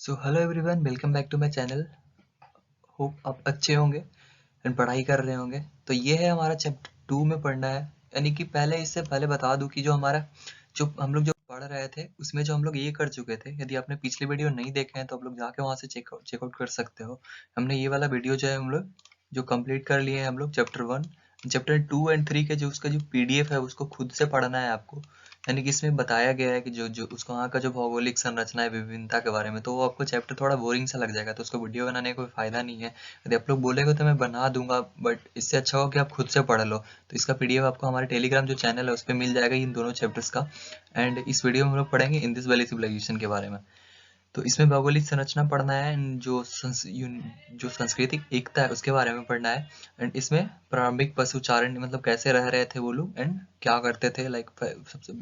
So hello everyone, welcome back to my channel. Hope आप अच्छे होंगे एंड पढ़ाई कर रहे होंगे। तो ये है हमारा चैप्टर 2 में पढ़ना है। यानी कि पहले इससे पहले बता दूं कि जो हमारा जो हम लोग जो पढ़ रहे थे उसमें जो हम लोग ये कर चुके थे। यदि आपने पिछली वीडियो नहीं देखे हैं तो आप लोग जाके वहाँ से चेकआउट कर सकते हो। हमने ये वाला वीडियो जो है हम लोग जो कंप्लीट कर लिए हैं हम लोग चैप्टर 1। चैप्टर 2 एंड 3 के जो उसका जो पीडीएफ है उसको खुद से पढ़ना है आपको। यानी कि इसमें बताया गया है कि जो जो उसको वहाँ का जो भौगोलिक संरचना है विभिन्नता के बारे में, तो वो आपको चैप्टर थोड़ा बोरिंग सा लग जाएगा, तो उसको वीडियो बनाने का कोई फायदा नहीं है। यदि आप लोग बोलेगे तो मैं बना दूंगा, बट इससे अच्छा हो कि आप खुद से पढ़ लो। तो इसका पीडीएफ आपको हमारे टेलीग्राम जो चैनल है उस पर मिल जाएगा इन दोनों चैप्टर्स का। एंड इस वीडियो में हम लोग पढ़ेंगे इंडस वैली सिविलाइजेशन के बारे में। तो इसमें भौगोलिक संरचना पढ़ना है एंड जो सांस्कृतिक एकता है उसके बारे में पढ़ना है। एंड इसमें प्रारंभिक पशुचारण मतलब कैसे रह रहे थे वो लोग एंड क्या करते थे, लाइक सबसे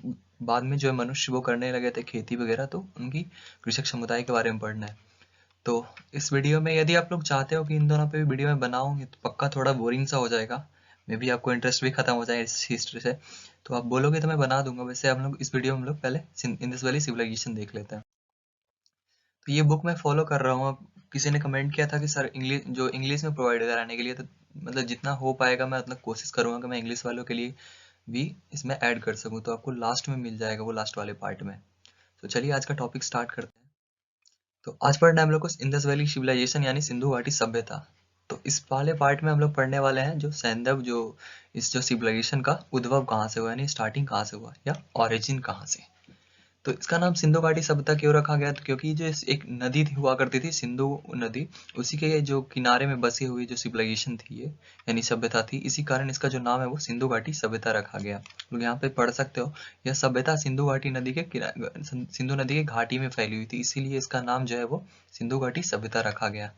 बाद में जो है मनुष्य वो करने लगे थे खेती वगैरह, तो उनकी कृषक समुदाय के बारे में पढ़ना है। तो इस वीडियो में यदि आप लोग चाहते हो कि इन दोनों पे भी वीडियो में बनाऊंगी तो पक्का थोड़ा बोरिंग सा हो जाएगा। मे बी आपको इंटरेस्ट भी खत्म हो जाए इस हिस्ट्री से। तो आप बोलोगे तो मैं बना दूंगा। वैसे हम लोग इस वीडियो में हम लोग पहले इंडस वैली सिविलाइजेशन देख लेते हैं। तो ये बुक मैं फॉलो कर रहा हूँ। किसी ने कमेंट किया था कि सर इंग्लिश में प्रोवाइड कराने के लिए, तो मतलब जितना हो पाएगा मैं उतना कोशिश करूंगा कि मैं इंग्लिश वालों के लिए भी इसमें ऐड कर सकूं। तो आपको लास्ट में मिल जाएगा वो लास्ट वाले पार्ट में। तो चलिए आज का टॉपिक स्टार्ट करते हैं। तो आज पढ़ना है हम लोग को इंडस वैली सिविलाइजेशन यानी सिंधु घाटी सभ्यता। तो इस वाले पार्ट में हम लोग पढ़ने वाले हैं जो सैंधव जो इस जो सिविलाइजेशन का उद्भव कहाँ से हुआ, यानी स्टार्टिंग कहाँ से हुआ या ओरिजिन कहाँ से। तो इसका नाम सिंधु घाटी सभ्यता क्यों रखा गया, तो क्योंकि जो एक नदी थी हुआ करती थी सिंधु नदी, उसी के जो किनारे में बसी हुई जो सिविलाइजेशन थी ये यानी सभ्यता थी, इसी कारण इसका जो नाम है वो सिंधु घाटी सभ्यता रखा गया। लोग यहाँ पे पढ़ सकते हो, यह सभ्यता सिंधु घाटी नदी के सिंधु नदी के घाटी में फैली हुई थी, इसीलिए इसका नाम जो है वो सिंधु घाटी सभ्यता रखा गया।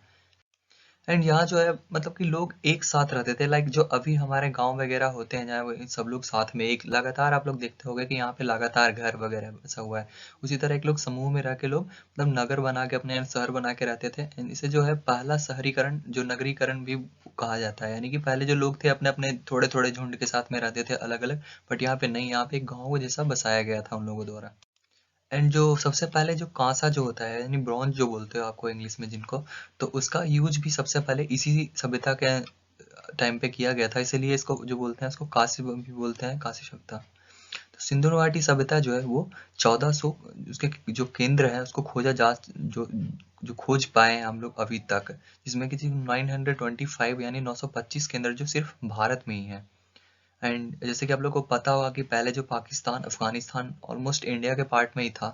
एंड यहाँ जो है मतलब कि लोग एक साथ रहते थे, लाइक जो अभी हमारे गांव वगैरह होते हैं जहाँ वो सब लोग साथ में एक लगातार, आप लोग देखते होंगे कि यहाँ पे लगातार घर वगैरह बसा हुआ है। उसी तरह एक लोग समूह में रह के लोग मतलब नगर बना के अपने शहर बना के रहते थे। एंड इसे जो है पहला शहरीकरण जो नगरीकरण भी कहा जाता है। यानी कि पहले जो लोग थे अपने अपने थोड़े थोड़े झुंड के साथ में रहते थे अलग अलग, बट यहाँ पे नहीं, यहाँ पे एक गाँव जैसा बसाया गया था उन लोगों द्वारा। एंड जो सबसे पहले जो कांसा जो होता है यानी ब्रॉन्ज जो बोलते हो आपको इंग्लिश में जिनको, तो उसका यूज भी सबसे पहले इसी सभ्यता के टाइम पे किया गया था, इसीलिए इसको जो बोलते हैं इसको कांस्य भी बोलते हैं, कांस्य सभ्यता। तो सिंधु घाटी सभ्यता जो है वो 1400 उसके जो केंद्र है उसको खोजा जा जो जो खोज पाए हैं हम लोग अभी तक, जिसमें कि 925 यानी 925 केंद्र जो सिर्फ भारत में ही है। एंड जैसे कि आप लोग को पता होगा कि पहले जो पाकिस्तान अफगानिस्तान ऑलमोस्ट इंडिया के पार्ट में ही था,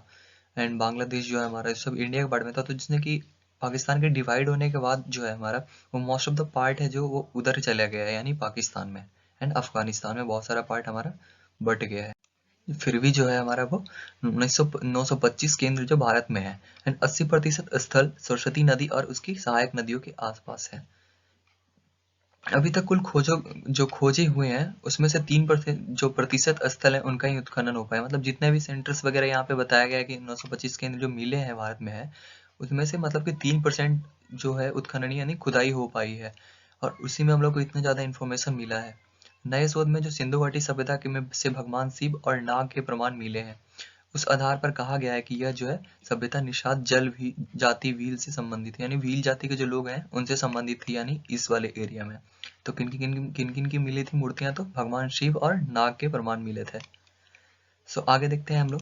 एंड बांग्लादेश जो है हमारा सब इंडिया के पार्ट में था, तो जिसने कि पाकिस्तान के डिवाइड होने के बाद जो है हमारा वो मोस्ट ऑफ द पार्ट है जो वो उधर चला गया है यानी पाकिस्तान में। एंड अफगानिस्तान में बहुत सारा पार्ट हमारा बट गया है। फिर भी जो है हमारा वो 925 केंद्र जो भारत में है। एंड 80% स्थल सरस्वती नदी और उसकी सहायक नदियों के आसपास है। अभी तक कुल खोजो जो खोजे हुए हैं उसमें से 3% जो प्रतिशत स्थल है उनका ही उत्खनन हो पाया। मतलब जितने भी सेंटर्स वगैरह यहाँ पे बताया गया है कि 925 केंद्र जो मिले हैं भारत में है, उसमें से मतलब कि 3% जो है उत्खनन यानी खुदाई हो पाई है। और उसी में हम लोग को इतना ज्यादा इन्फॉर्मेशन मिला है। नए शोध में जो सिंधु घाटी सभ्यता के में से भगवान शिव और नाग के प्रमाण मिले हैं, उस आधार पर कहा गया है कि यह जो है सभ्यता निषाद जल भी जाति भील से संबंधित है, यानी भील जाति के जो लोग हैं उनसे संबंधित थी, यानी इस वाले एरिया में। तो किन किन की मिली थी मूर्तियां, तो भगवान शिव और नाग के प्रमाण मिले थे। सो आगे देखते हैं हम लोग।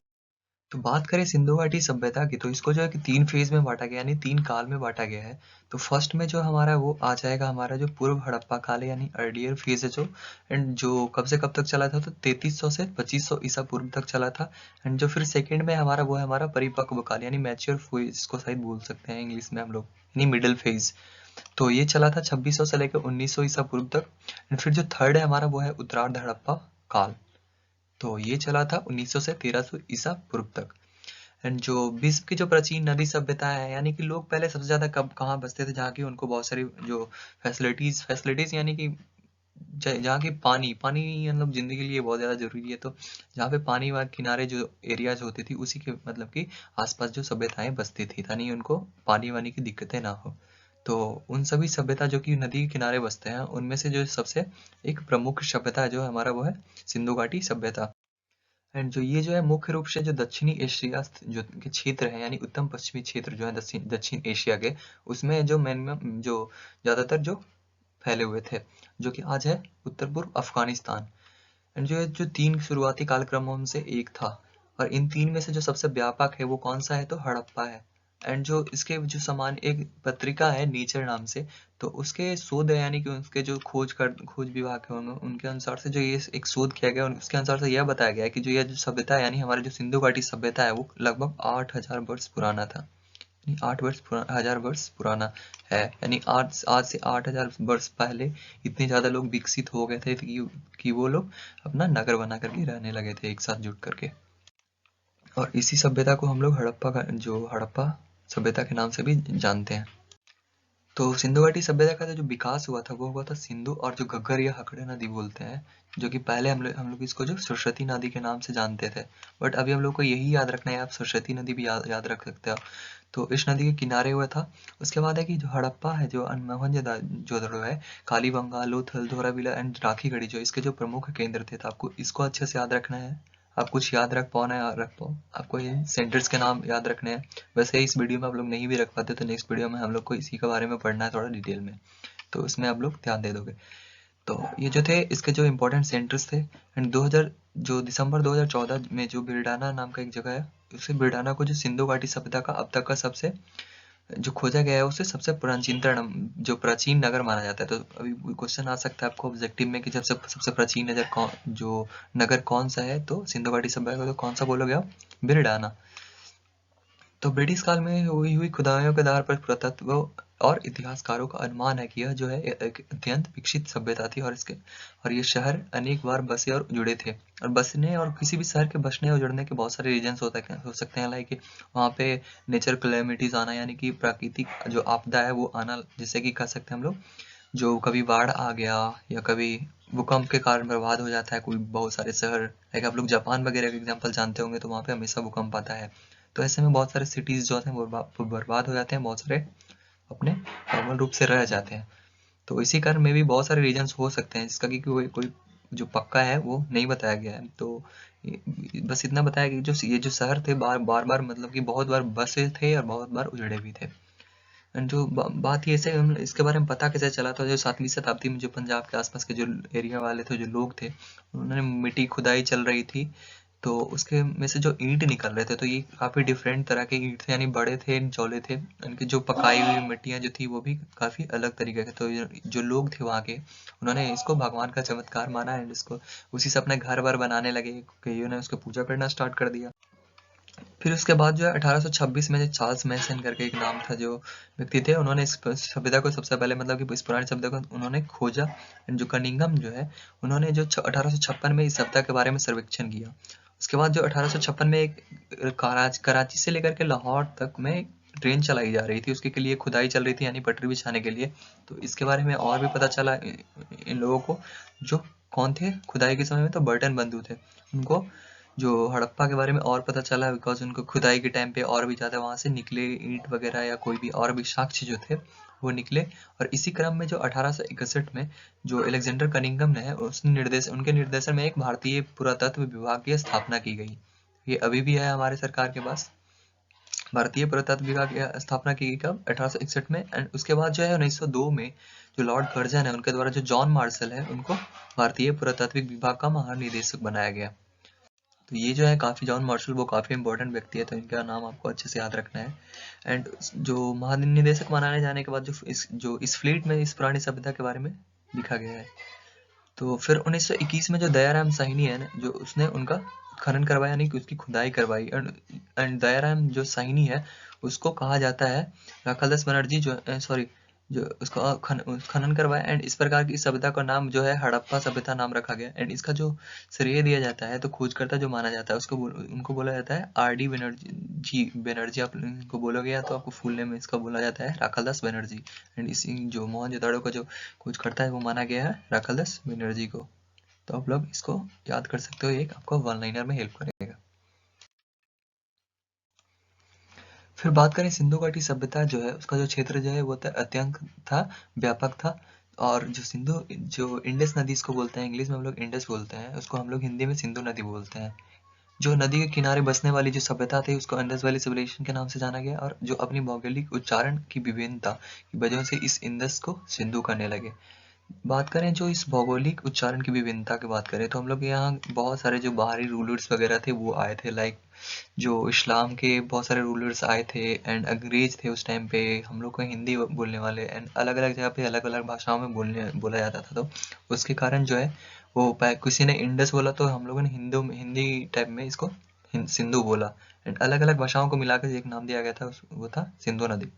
तो बात करें सिंधु घाटी सभ्यता की, तो इसको जो है कि 3 फेज में बांटा गया यानी 3 काल में बांटा गया है। तो फर्स्ट में जो हमारा वो आ जाएगा हमारा जो पूर्व हड़प्पा काल है यानी अर्लियर फेज है जो, एंड जो कब से कब तक चला था, तो 3300 से 2500 ईसा पूर्व तक चला था। एंड जो फिर सेकंड में हमारा वो है हमारा परिपक्व काल यानी मैच्योर फेज, इसको शायद बोल सकते हैं इंग्लिश में हम लोग, यानी मिडिल फेज। तो ये चला था 2600 से लेकर 1900 ईसा पूर्व तक। एंड फिर जो थर्ड है हमारा वो है उत्तरार्ध हड़प्पा काल। तो ये चला था 1900 से 1300 ईसा पूर्व तक। एंड जो विश्व की जो प्राचीन नदी सभ्यता है, यानी कि लोग पहले सबसे ज्यादा कब कहाँ बसते थे जहाँ की उनको बहुत सारी जो फैसिलिटीज फैसिलिटीज यानी कि जहाँ की पानी पानी मतलब जिंदगी के लिए बहुत ज्यादा जरूरी है, तो जहाँ पे पानी व किनारे जो एरियाज होती थी उसी के मतलब कि आसपास जो सभ्यताएं बसती थी ताकि उनको पानी वानी की दिक्कतें ना हो। तो उन सभी सभ्यता जो कि नदी के किनारे बसते हैं उनमें से जो सबसे एक प्रमुख सभ्यता जो हमारा वो है सिंधु घाटी सभ्यता। एंड जो ये जो है मुख्य रूप से जो दक्षिणी एशिया जो के क्षेत्र है, यानी उत्तम पश्चिमी क्षेत्र जो है दक्षिण एशिया के, उसमें जो मिनिमम जो ज़्यादातर जो फैले हुए थे, जो कि आज है उत्तर पूर्व अफगानिस्तान। एंड जो 3 शुरुआती कालक्रमों में से एक था, और इन 3 में से जो सबसे व्यापक है वो कौन सा है, तो हड़प्पा है। एंड जो इसके जो समान एक पत्रिका है नेचर नाम से, तो उसके शोध है, यानी कि उसके जो खोज विभाग है उनके अनुसार से जो ये एक शोध किया गया, उसके अनुसार से यह बताया गया है कि जो यह जो सभ्यता है, यानी हमारे जो सिंधु घाटी सभ्यता है, वो लगभग 8000 वर्ष पुराना था। 1000 वर्ष पुराना है, यानी आज से 8000 वर्ष पहले इतने ज्यादा लोग विकसित हो गए थे कि वो लोग अपना नगर बना करके रहने लगे थे एक साथ जुट करके। और इसी सभ्यता को हम लोग हड़प्पा सभ्यता के नाम से भी जानते हैं। तो सिंधु घाटी सभ्यता का जो विकास हुआ था वो हुआ था सिंधु और जो घग्गर या हकड़े नदी बोलते हैं, जो कि पहले हम लोग इसको जो सरस्वती नदी के नाम से जानते थे, बट अभी हम लोग को यही याद रखना है, आप सरस्वती नदी भी याद रख सकते हो। तो इस नदी के किनारे हुआ था। उसके बाद है कि जो हड़प्पा है, जो मोहनजोदड़ो है, कालीबंगा, लोथल, धोलावीरा एंड राखीगढ़ी, जो इसके जो प्रमुख केंद्र थे, तो आपको इसको अच्छे से याद रखना है। आप कुछ याद रख पाओ ना याद रख पाओ, आपको इन सेंटर्स के नाम याद रखने हैं। वैसे इस वीडियो में आप लोग नहीं भी रख पाते, तो नेक्स्ट वीडियो में हम लोग को इसी के बारे में पढ़ना है थोड़ा डिटेल में, तो उसमें आप लोग ध्यान दे दोगे। तो ये जो थे इसके जो इम्पोर्टेंट सेंटर्स थे। एंड 2000 जो दिसंबर 2014 में जो बिरडाना नाम का एक जगह है, उसे बिरडाना को जो सिंधु घाटी सभ्यता का अब तक का सबसे जो खोजा गया है, उसे सबसे प्राचीनतम जो प्राचीन नगर माना जाता है। तो अभी क्वेश्चन आ सकता है आपको ऑब्जेक्टिव में कि सबसे सबसे प्राचीन नगर कौन सा है, तो सिंधु घाटी सभ्यता का तो कौन सा बोलोगे आप, बिरडाना। तो ब्रिटिश काल में हुई खुदाइयों के आधार पर पुरातत्व और इतिहासकारों का अनुमान है कि यह जो है एक अत्यंत विकसित सभ्यता थी, और ये शहर अनेक बार बसे और जुड़े थे। और बसने और किसी भी शहर के बसने और जुड़ने के बहुत सारे रीजन्स हो सकते हैं, लाइक वहाँ पे नेचर क्लेमिटीज आना, यानी कि प्राकृतिक जो आपदा है वो आना, जैसे कि कह सकते हैं हम लोग, जो कभी बाढ़ आ गया या कभी भूकंप के कारण बर्बाद हो जाता है कोई बहुत सारे शहर, लाइक आप लोग जापान वगैरह का एग्जांपल जानते होंगे, तो वहाँ पे हमेशा भूकंप आता है। तो ऐसे में बहुत सारे सिटीज जो हैं वो बर्बाद हो जाते हैं, बहुत सारे अपने नॉर्मल रूप से रह जाते हैं। तो इसी कारण में भी बहुत सारे रीजंस हो सकते हैं, जिसका कि कोई जो पक्का है वो नहीं बताया गया है। तो बस इतना बताया कि जो ये जो शहर थे बार बार मतलब कि बहुत बार बसे थे और बहुत बार उजड़े भी थे। एंड जो बात ये से हम इसके बारे में पता कैसे चला, था जो 7वीं शताब्दी में जो पंजाब के आसपास के जो एरिया वाले थे, जो लोग थे, उन्होंने मिट्टी खुदाई चल रही थी, तो उसके में से जो ईंट निकल रहे थे, तो ये काफी डिफरेंट तरह के ईंट थे, यानी बड़े थे, चौले थे। इनकी जो पकाई हुई मिट्टियां जो थी वो भी काफी अलग तरीके के। तो जो लोग थे वहाँ के, उन्होंने इसको भगवान का चमत्कार माना, एंड इसको उसी से अपने घर वर बनाने लगे, कईयों ने उसको पूजा करना स्टार्ट कर दिया। फिर उसके बाद जो है 1826 में जो चार्ल्स मैसन करके एक नाम था जो व्यक्ति थे, उन्होंने इस सभ्यता को सबसे पहले मतलब कि इस पुरानी सभ्यता को उन्होंने खोजा। जो कनिंघम जो है, उन्होंने जो 1856 में इस सभ्यता के बारे में सर्वेक्षण किया। उसके बाद जो 1856 में एक कराची से लेकर के लाहौर तक में ट्रेन चलाई जा रही थी, उसके लिए खुदाई चल रही थी, यानी पटरी बिछाने के लिए। तो इसके बारे में और भी पता चला इन लोगों को, जो कौन थे खुदाई के समय में, तो बर्टन बंधु थे। उनको जो हड़प्पा के बारे में और पता चला, बिकॉज उनको खुदाई के टाइम पे और भी ज़्यादा वहाँ से निकले ईंट वगैरह या कोई भी और भी साक्ष्य जो थे वो निकले। और इसी क्रम में जो 1861 में जो अलेक्जेंडर कनिंघम ने उनके निर्देशन में एक भारतीय पुरातत्व विभाग की स्थापना की गई। ये अभी भी है हमारे सरकार के पास। भारतीय पुरातत्व विभाग की स्थापना की गई कब, 1861 में। एंड उसके बाद जो है 1902 में जो लॉर्ड कर्जन है, उनके द्वारा जो जॉन मार्शल है, उनको भारतीय पुरातात्विक विभाग का महानिदेशक बनाया गया। तो ये जो है काफ़ी, जॉन मार्शल वो काफ़ी इंपॉर्टेंट व्यक्ति है, तो इनका नाम आपको अच्छे से याद रखना है। एंड जो महानिदेशक बनाने जाने के बाद जो इस फ्लीट में इस पुरानी सभ्यता के बारे में लिखा गया है। तो फिर 1921 में जो दयाराम साहनी है ना, जो उसने उनका खनन करवाया, यानी कि उसकी खुदाई करवाई। एंड दयाराम जो साहनी है, उसको कहा जाता है राखालदास बनर्जी, जो सॉरी जो उसका खनन करवाया। एंड इस प्रकार की सभ्यता का नाम जो है हड़प्पा सभ्यता नाम रखा गया। एंड इसका जो श्रेय दिया जाता है, तो खोजकर्ता जो माना जाता है उसको उनको बोला जाता है RD बनर्जी आप इनको बोलोगे, या तो आपको फुल नेम इसका बोला जाता है राखालदास बनर्जी। एंड इसी जो मोहनजोदड़ो का जो खोजकर्ता है वो माना गया है राखालदास बनर्जी को। तो आप लोग इसको याद कर सकते हो, एक आपको वन लाइनर में हेल्प करेगा। फिर बात करें सिंधु घाटी सभ्यता जो है, उसका जो क्षेत्र जो है वो अत्यंत था, व्यापक था। और जो इंडस नदी इसको बोलते हैं, इंग्लिश में हम लोग इंडस बोलते हैं, उसको हम लोग हिंदी में सिंधु नदी बोलते हैं। जो नदी के किनारे बसने वाली जो सभ्यता थी उसको इंडस वैली सिविलाइजेशन के नाम से जाना गया, और जो अपनी भौगोलिक उच्चारण की विभिन्नता की वजह से इस इंडस को सिंधु कहने लगे। बात करें जो इस भौगोलिक उच्चारण की विभिन्नता की बात करें तो हम लोग यहाँ बहुत सारे जो बाहरी रूलर्स वगैरह थे वो आए थे, लाइक जो इस्लाम के बहुत सारे रूलर्स आए थे एंड अंग्रेज थे उस टाइम पे, हम लोग को हिंदी बोलने वाले एंड अलग अलग जगह पे अलग अलग भाषाओं में बोला जाता था। तो उसके कारण जो है वो किसी ने इंडस बोला तो हम लोगों ने हिंदी टाइप में इसको सिंधु बोला, एंड अलग अलग भाषाओं को मिलाकर एक नाम दिया गया था, वो था सिंधु नदी।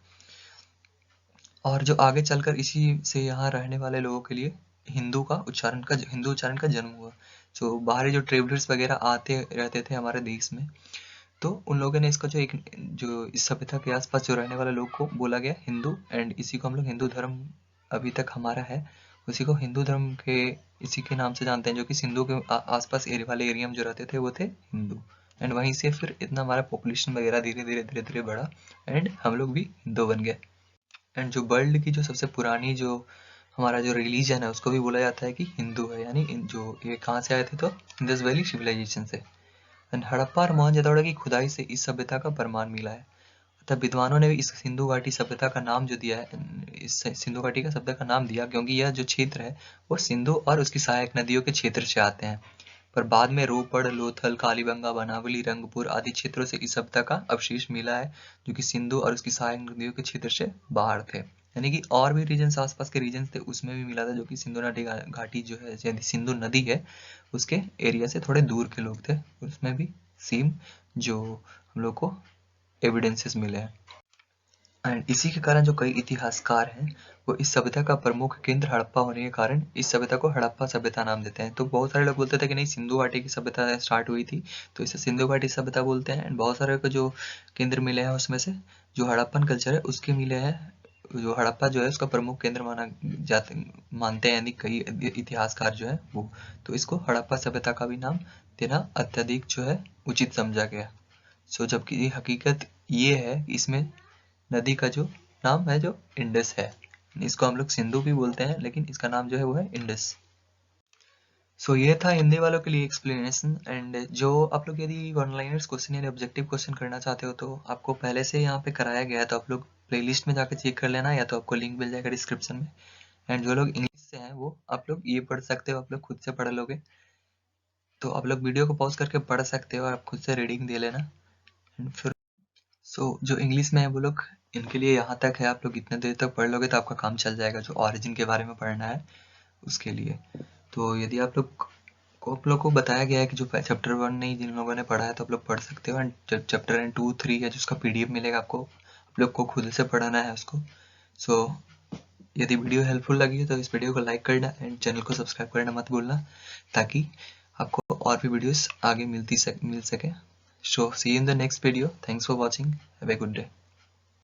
और जो आगे चलकर इसी से यहाँ रहने वाले लोगों के लिए हिंदू उच्चारण का जन्म हुआ। जो बाहरी जो ट्रेवलर्स वगैरह आते रहते थे हमारे देश में, तो उन लोगों ने इसका जो इस सभ्यता के आसपास जो रहने वाले लोग को बोला गया हिंदू, एंड इसी को हम लोग हिंदू धर्म अभी तक हमारा है, उसी को हिंदू धर्म के इसी के नाम से जानते हैं, जो कि सिंधु के आसपास वाले एरिया में जो रहते थे वो थे हिंदू। एंड वहीं से फिर इतना हमारा पॉपुलेशन वगैरह धीरे धीरे बढ़ा एंड हम लोग भी हिंदू बन गए। एंड जो वर्ल्ड की जो सबसे पुरानी जो हमारा जो रिलीजन है उसको भी बोला जाता है कि हिंदू है, यानी जो ये कहाँ से आए थे तो इंडस वैली सिविलाइजेशन से। एंड हड़प्पा और मोहनजोदड़ो की खुदाई से इस सभ्यता का प्रमाण मिला है। तब विद्वानों ने भी इस सिंधु घाटी सभ्यता का नाम जो दिया है, इस सिंधु घाटी का सभ्यता का नाम दिया क्योंकि यह जो क्षेत्र है वो सिंधु और उसकी सहायक नदियों के क्षेत्र से आते हैं। पर बाद में रोपड़, लोथल, कालीबंगा, बनावली, रंगपुर आदि क्षेत्रों से इस सभ्यता का अवशेष मिला है, जो कि सिंधु और उसकी सहायक नदियों के क्षेत्र से बाहर थे। यानी कि और भी रीजन आसपास के रीजन थे उसमें भी मिला था, जो कि सिंधु नदी घाटी जो है यदि सिंधु नदी है उसके एरिया से थोड़े दूर के लोग थे, उसमें भी सेम जो हम लोग को एविडेंसेस मिले हैं। एंड इसी के कारण जो कई इतिहासकार हैं वो इस सभ्यता का प्रमुख केंद्र हड़प्पा होने के कारण इस सभ्यता को हड़प्पा सभ्यता नाम देते हैं। तो बहुत सारे लोग बोलते थे कि नहीं सिंधु घाटी की सभ्यता स्टार्ट हुई थी तो इसे सिंधु घाटी सभ्यता बोलते हैं। एंड बहुत सारे को जो केंद्र मिले हैं उसमें से जो हड़प्पन कल्चर है उसके मिले हैं, जो हड़प्पा जो है उसका प्रमुख केंद्र मानते हैं यानी कई इतिहासकार जो है वो, तो इसको हड़प्पा सभ्यता का भी नाम देना अत्यधिक जो है उचित समझा गया। सो जबकि हकीकत ये है कि इसमें नदी का जो नाम है जो इंडस है, इसको हम लोग सिंधु भी बोलते हैं लेकिन इसका नाम जो है वो है इंडस। सो ये था हिंदी वालों के लिए एक्सप्लेनेशन। एंड जो आप लोग यदि वन लाइनर्स क्वेश्चन यानी ऑब्जेक्टिव क्वेश्चन करना चाहते हो तो आपको पहले से यहाँ पे कराया गया है, तो आप लोग प्लेलिस्ट में जाकर चेक कर लेना या तो आपको लिंक मिल जाएगा डिस्क्रिप्शन में। एंड जो लोग इंग्लिश से हैं वो आप लोग ये पढ़ सकते हो, आप लोग खुद से पढ़ लोगे तो आप लोग वीडियो को पॉज करके पढ़ सकते हो और आप खुद से रीडिंग दे लेना। एंड फिर जो इंग्लिश में है वो लोग इनके लिए यहाँ तक है, आप लोग इतने देर तक पढ़ लोगे तो आपका काम चल जाएगा। जो ओरिजिन के बारे में पढ़ना है उसके लिए तो यदि आप लोग को बताया गया है कि जो चैप्टर 1 नहीं जिन लोगों ने पढ़ा है तो आप लोग पढ़ सकते हो। एंड चैप्टर 2, 3 है जिसका PDF मिलेगा आपको, आप लोग को खुद से पढ़ना है उसको। सो यदि वीडियो हेल्पफुल लगी है तो इस वीडियो को लाइक करना एंड चैनल को सब्सक्राइब करना मत भूलना, ताकि आपको और भी वीडियोस आगे मिल सके। So see you in the next video. Thanks for watching. Have a good day.